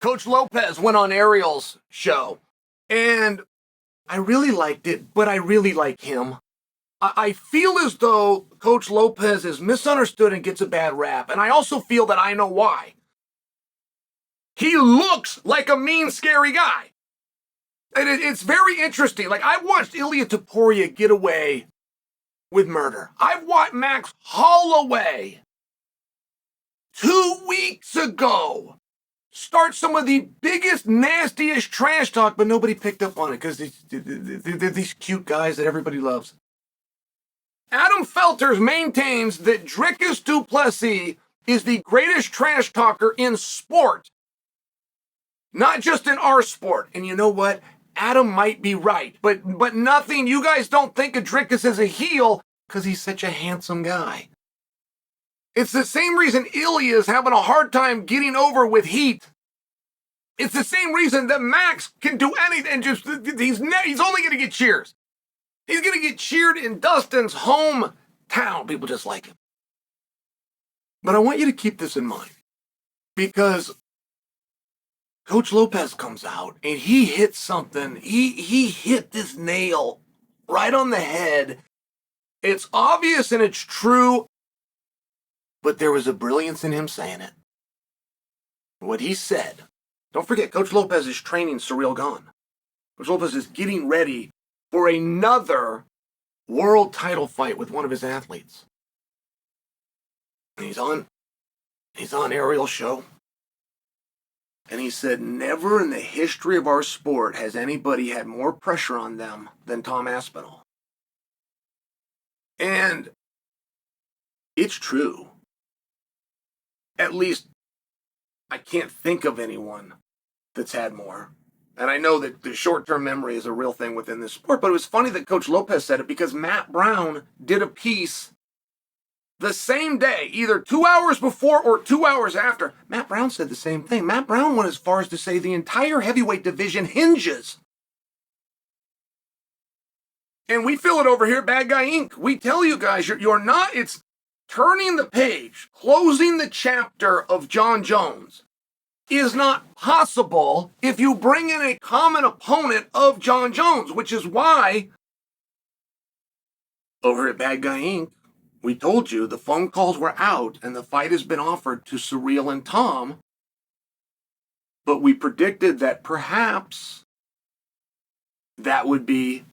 Coach Lopez went on Ariel's show, and I really liked it, but I really like him. I feel as though Coach Lopez is misunderstood and gets a bad rap, and I also feel that I know why. He looks like a mean, scary guy. And it's very interesting. Like, I've watched Ilia Topuria get away with murder. I've watched Max Holloway 2 weeks ago start some of the biggest, nastiest trash talk, but nobody picked up on it because they're these cute guys that everybody loves. Adam Felters maintains that Dricus du Plessis is the greatest trash talker in sport, not just in our sport. And you know what? Adam might be right, but nothing. You guys don't think of Dricus as a heel because he's such a handsome guy. It's the same reason Ilya is having a hard time getting over with heat. It's the same reason that Max can do anything. Just he's only going to get cheers. He's going to get cheered in Dustin's hometown. People just like him. But I want you to keep this in mind because Coach Lopez comes out and he hits something. He hit this nail right on the head. It's obvious and it's true, but there was a brilliance in him saying it. What he said. Don't forget, Coach Lopez is training Ciryl Gane. Coach Lopez is getting ready for another world title fight with one of his athletes. And he's on Ariel's show. And he said, never in the history of our sport has anybody had more pressure on them than Tom Aspinall. And it's true. At least I can't think of anyone that's had more. And I know that the short-term memory is a real thing within this sport, but it was funny that Coach Lopez said it because Matt Brown did a piece the same day, either 2 hours before or 2 hours after. Matt Brown said the same thing. Matt Brown went as far as to say the entire heavyweight division hinges. And we feel it over here at Bad Guy Inc. We tell you guys, you're not, it's turning the page, closing the chapter of Jon Jones is not possible if you bring in a common opponent of Jon Jones, which is why over at Bad Guy Inc., we told you the phone calls were out and the fight has been offered to Ciryl and Tom, but we predicted that perhaps that would be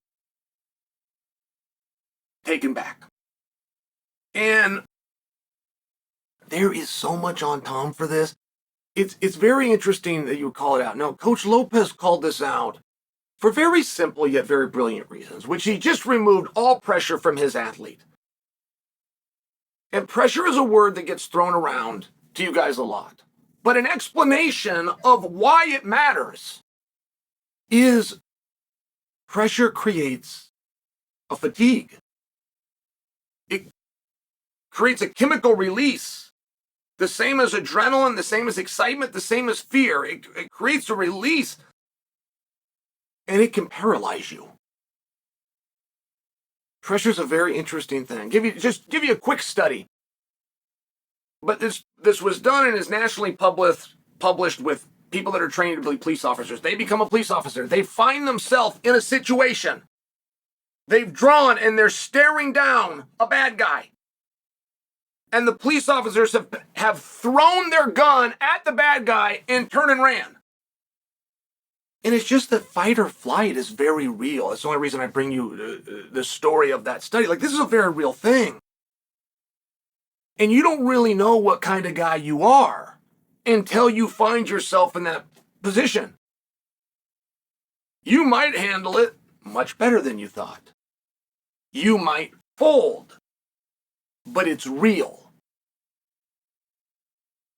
taken back. And there is so much on Tom for this. It's very interesting that you call it out. Now, Coach Lopez called this out for very simple yet very brilliant reasons, which he just removed all pressure from his athlete. And pressure is a word that gets thrown around to you guys a lot. But an explanation of why it matters is pressure creates a fatigue. It creates a chemical release. The same as adrenaline, the same as excitement, the same as fear. It creates a release. And it can paralyze you. Pressure's a very interesting thing. Give you a quick study. But this was done and is nationally published with people that are trained to be police officers. They become a police officer. They find themselves in a situation. They've drawn and they're staring down a bad guy. And the police officers have thrown their gun at the bad guy and turned and ran. And it's just that fight or flight is very real. It's the only reason I bring you the story of that study. Like, this is a very real thing. And you don't really know what kind of guy you are until you find yourself in that position. You might handle it much better than you thought. You might fold. But it's real.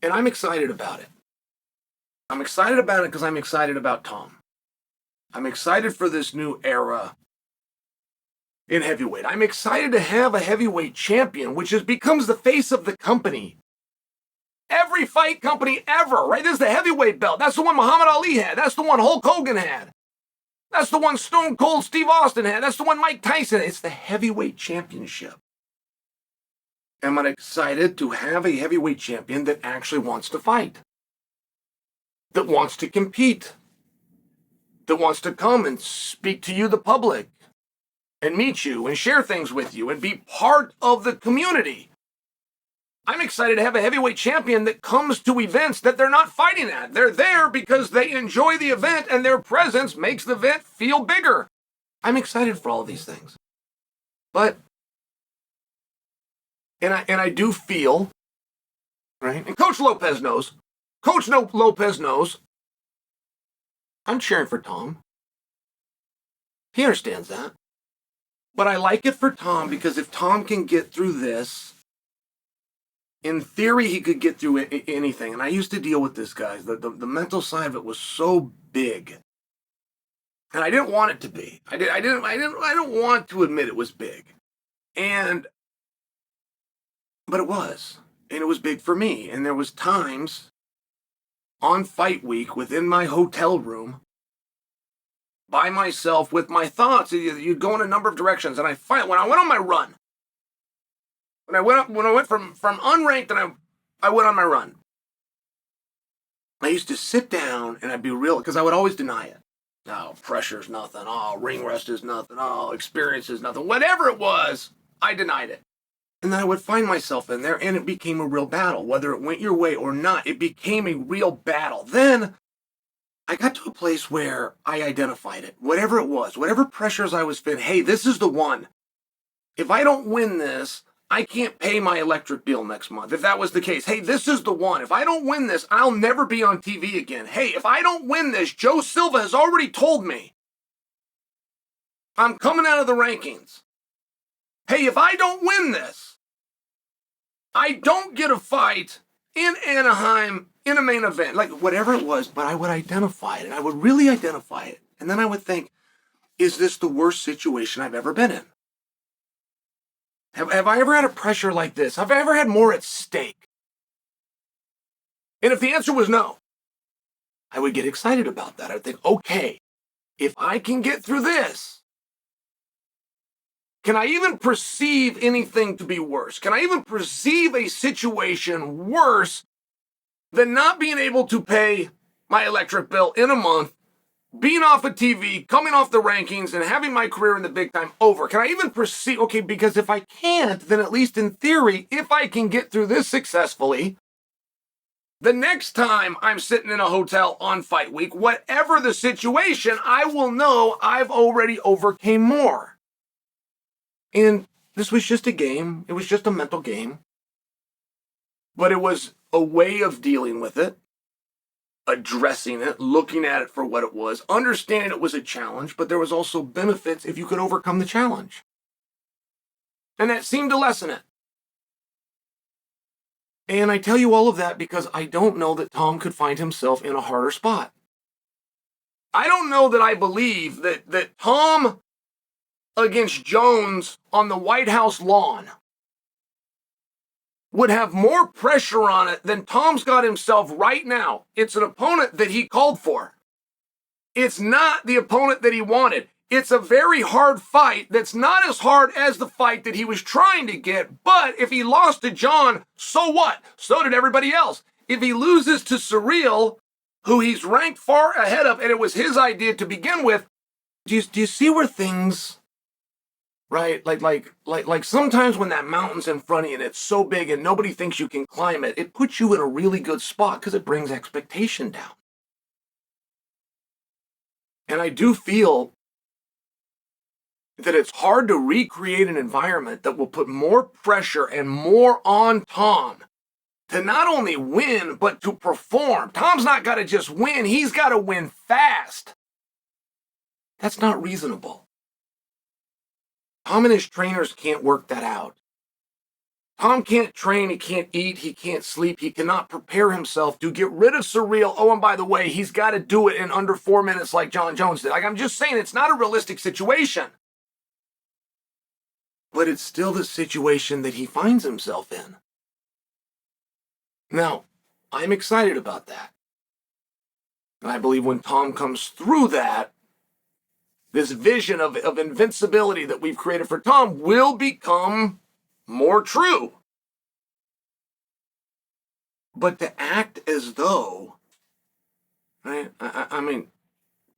And I'm excited about it. I'm excited about it because I'm excited about Tom. I'm excited for this new era in heavyweight. I'm excited to have a heavyweight champion, which becomes the face of the company. Every fight company ever, right? This is the heavyweight belt. That's the one Muhammad Ali had. That's the one Hulk Hogan had. That's the one Stone Cold Steve Austin had. That's the one Mike Tyson had. It's the heavyweight championship. And I'm excited to have a heavyweight champion that actually wants to fight. that wants to compete, that wants to come and speak to you, the public, and meet you and share things with you and be part of the community. I'm excited to have a heavyweight champion that comes to events that they're not fighting at. They're there because they enjoy the event and their presence makes the event feel bigger. I'm excited for all of these things. But, and I do feel, right? And Coach Lopez knows, I'm cheering for Tom. He understands that. But I like it for Tom because if Tom can get through this, in theory, he could get through anything. And I used to deal with this, guys. The mental side of it was so big. And I didn't want it to be. I don't want to admit it was big. But it was. And it was big for me. And there was times on fight week within my hotel room by myself with my thoughts. You'd go in a number of directions. And when I went on my run, when I went from unranked and I went on my run, I used to sit down and I'd be real, because I would always deny it. Oh, pressure's nothing. Oh, ring rest is nothing. Oh, experience is nothing. Whatever it was, I denied it. And then I would find myself in there and it became a real battle. Whether it went your way or not, it became a real battle. Then I got to a place where I identified it. Whatever it was, whatever pressures I was feeling, hey, this is the one. If I don't win this, I can't pay my electric bill next month. If that was the case, hey, this is the one. If I don't win this, I'll never be on TV again. Hey, if I don't win this, Joe Silva has already told me I'm coming out of the rankings. Hey, if I don't win this, I don't get a fight in Anaheim in a main event. Like whatever it was, but I would identify it, and I would really identify it. And then I would think, is this the worst situation I've ever been in? Have I ever had a pressure like this? Have I ever had more at stake? And if the answer was no, I would get excited about that. I would think, okay, if I can get through this, can I even perceive anything to be worse? Can I even perceive a situation worse than not being able to pay my electric bill in a month, being off of TV, coming off the rankings, and having my career in the big time over? Can I even perceive, okay, because if I can't, then at least in theory, if I can get through this successfully, the next time I'm sitting in a hotel on fight week, whatever the situation, I will know I've already overcame more. And this was just a game. It was just a mental game. But it was a way of dealing with it, addressing it, looking at it for what it was, understanding it was a challenge, but there was also benefits if you could overcome the challenge. And that seemed to lessen it. And I tell you all of that because I don't know that Tom could find himself in a harder spot. I don't know that I believe that Tom against Jones on the White House lawn would have more pressure on it than Tom's got himself right now. It's an opponent that he called for. It's not the opponent that he wanted. It's a very hard fight that's not as hard as the fight that he was trying to get. But if he lost to Jon, so what? So did everybody else. If he loses to Surreal, who he's ranked far ahead of, and it was his idea to begin with, do you see where things, right? Like sometimes when that mountain's in front of you and it's so big and nobody thinks you can climb it, it puts you in a really good spot because it brings expectation down. And I do feel that it's hard to recreate an environment that will put more pressure and more on Tom to not only win, but to perform. Tom's not got to just win, he's got to win fast. That's not reasonable. Tom and his trainers can't work that out. Tom can't train, he can't eat, he can't sleep, he cannot prepare himself to get rid of Surreal. Oh, and by the way, he's got to do it in under 4 minutes like Jon Jones did. Like, I'm just saying, it's not a realistic situation. But it's still the situation that he finds himself in. Now, I'm excited about that. And I believe when Tom comes through that, this vision of invincibility that we've created for Tom will become more true. But to act as though right? I mean,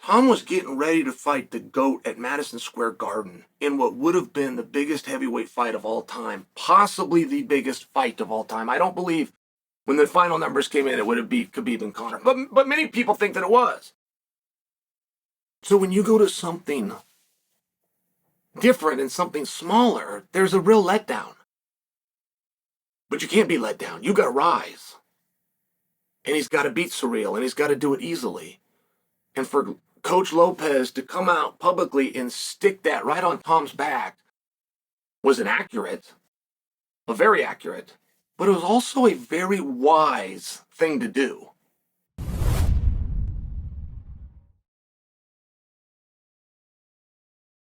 Tom was getting ready to fight the GOAT at Madison Square Garden in what would have been the biggest heavyweight fight of all time, possibly the biggest fight of all time. I don't believe when the final numbers came in, it would have beat Khabib and Conor, but many people think that it was. So when you go to something different and something smaller, there's a real letdown. But you can't be let down. You got to rise. And he's got to beat Surreal, and he's got to do it easily. And for Coach Lopez to come out publicly and stick that right on Tom's back was very accurate, but it was also a very wise thing to do.